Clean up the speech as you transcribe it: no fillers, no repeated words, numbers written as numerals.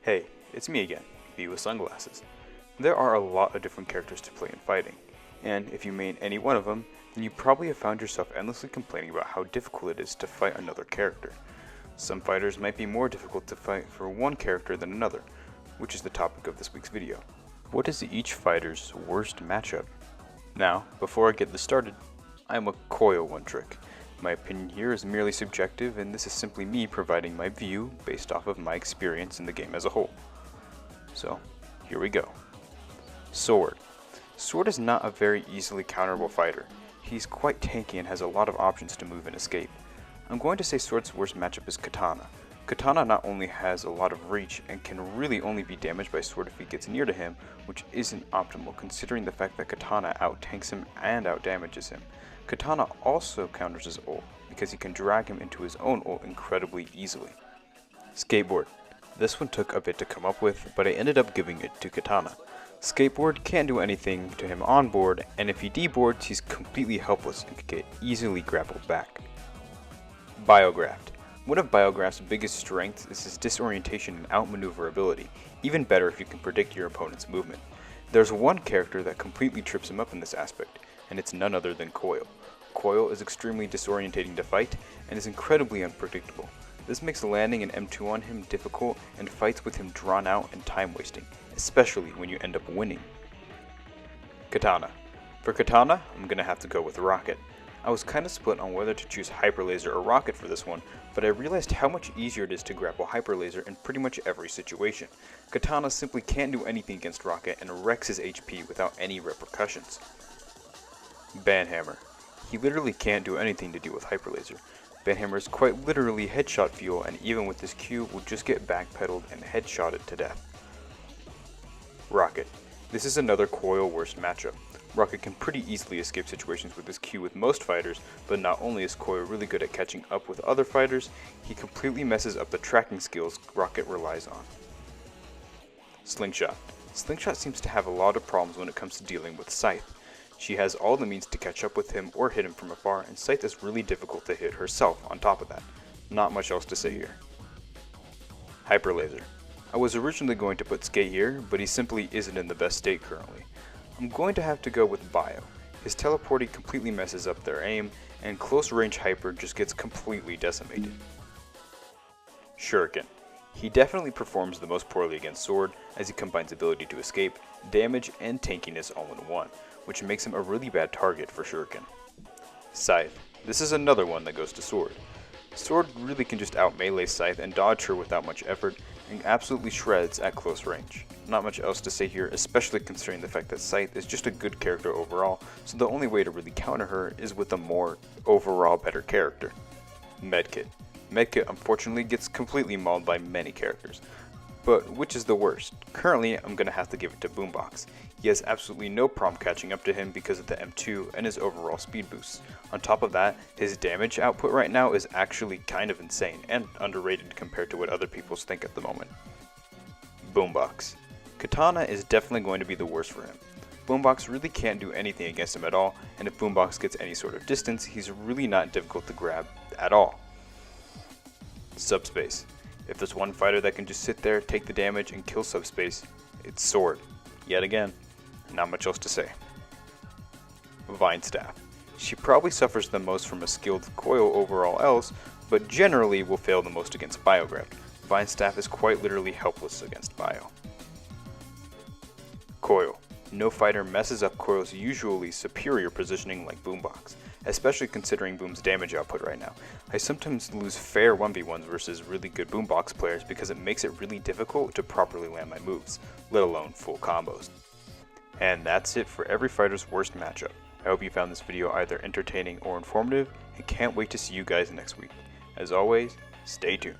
Hey, it's me again, B with sunglasses. There are a lot of different characters to play in fighting, and if you main any one of them, then you probably have found yourself endlessly complaining about how difficult it is to fight another character. Some fighters might be more difficult to fight for one character than another, which is the topic of this week's video. What is each fighter's worst matchup? Now, before I get this started, I am a coil one trick. My opinion here is merely subjective, and this is simply me providing my view based off of my experience in the game as a whole. So, here we go. Sword. Sword is not a very easily counterable fighter. He's quite tanky and has a lot of options to move and escape. I'm going to say Sword's worst matchup is Katana. Katana not only has a lot of reach and can really only be damaged by Sword if he gets near to him, which isn't optimal considering the fact that Katana out-tanks him and out-damages him. Katana also counters his ult because he can drag him into his own ult incredibly easily. Skateboard. This one took a bit to come up with, but I ended up giving it to Katana. Skateboard can't do anything to him on board, and if he deboards, he's completely helpless and can get easily grappled back. Biograft. One of Biograft's biggest strengths is his disorientation and outmaneuverability, even better if you can predict your opponent's movement. There's one character that completely trips him up in this aspect, and it's none other than Coil. Coil is extremely disorientating to fight and is incredibly unpredictable. This makes landing an M2 on him difficult and fights with him drawn out and time wasting, especially when you end up winning. Katana. For Katana, I'm gonna have to go with Rocket. I was kinda split on whether to choose Hyper Laser or Rocket for this one, but I realized how much easier it is to grapple Hyper Laser in pretty much every situation. Katana simply can't do anything against Rocket and wrecks his HP without any repercussions. Banhammer. He literally can't do anything to deal with Hyper Laser. Banhammer is quite literally headshot fuel, and even with his Q will just get backpedaled and headshotted to death. Rocket. This is another Coil worst matchup. Rocket can pretty easily escape situations with his Q with most fighters, but not only is Coil really good at catching up with other fighters, he completely messes up the tracking skills Rocket relies on. Slingshot. Slingshot seems to have a lot of problems when it comes to dealing with Scythe. She has all the means to catch up with him or hit him from afar, and Scythe is really difficult to hit herself on top of that. Not much else to say here. Hyper Laser. I was originally going to put Skate here, but he simply isn't in the best state currently. I'm going to have to go with Bio. His teleporting completely messes up their aim, and close range Hyper just gets completely decimated. Shuriken. He definitely performs the most poorly against Sword, as he combines ability to escape, damage, and tankiness all in one, which makes him a really bad target for Shuriken. Scythe. This is another one that goes to Sword. Sword really can just out-melee Scythe and dodge her without much effort, and absolutely shreds at close range. Not much else to say here, especially considering the fact that Scythe is just a good character overall, so the only way to really counter her is with a more overall better character. Medkit. Medkit unfortunately gets completely mauled by many characters. But which is the worst? Currently, I'm going to have to give it to Boombox. He has absolutely no problem catching up to him because of the M2 and his overall speed boosts. On top of that, his damage output right now is actually kind of insane and underrated compared to what other people think at the moment. Boombox. Katana is definitely going to be the worst for him. Boombox really can't do anything against him at all, and if Boombox gets any sort of distance, he's really not difficult to grab at all. Subspace. If there's one fighter that can just sit there, take the damage, and kill Subspace, it's Sword. Yet again, not much else to say. Vine Staff. She probably suffers the most from a skilled Coil overall else, but generally will fail the most against Biograft. Vine Staff is quite literally helpless against Bio. Coil. No fighter messes up Coil's usually superior positioning like Boombox, especially considering Boom's damage output right now. I sometimes lose fair 1v1s versus really good Boombox players because it makes it really difficult to properly land my moves, let alone full combos. And that's it for every fighter's worst matchup. I hope you found this video either entertaining or informative, and can't wait to see you guys next week. As always, stay tuned.